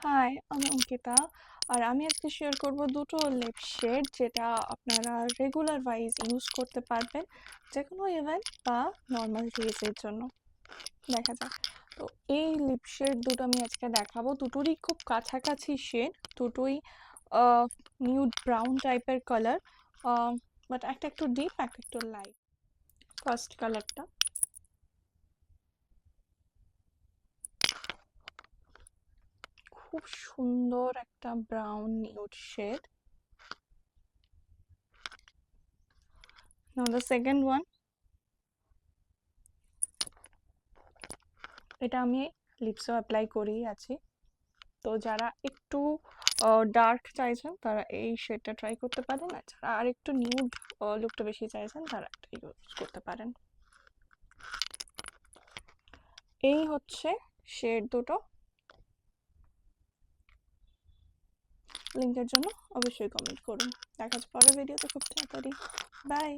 High, আমি অঙ্কিতা। আর আমি আজকে শেয়ার করব দুটো লিপ শেড যেটা আপনারা রেগুলার ওয়াইজ ইউজ করতে পারবেন যে কোনো ইভেন্ট বা নর্মাল ডেজের জন্য। দেখা যাক। তো এই লিপ শেড দুটো আমি আজকে দেখাবো, দুটোরই খুব কাছাকাছি শেড, দুটোই নিউড ব্রাউন টাইপের কালার, বাট একটা একটু ডিপ, একটা একটু লাইট। ফার্স্ট কালারটা খুব সুন্দর একটা brown nude shade. Now the second one, এটা আমি লিপসও অ্যাপ্লাই করেই আছি। তো যারা একটু ডার্ক চাইছেন তারা এই শেডটা ট্রাই করতে পারেন, আর যারা আর একটু নিউড লুকটা বেশি চাইছেন তারা একটা ইউজ করতে পারেন। এই হচ্ছে শেড দুটো। লিঙ্কের জন্য অবশ্যই কমেন্ট করুন। দেখা যাচ্ছে পরের ভিডিওতে খুব তাড়াতাড়ি। বাই।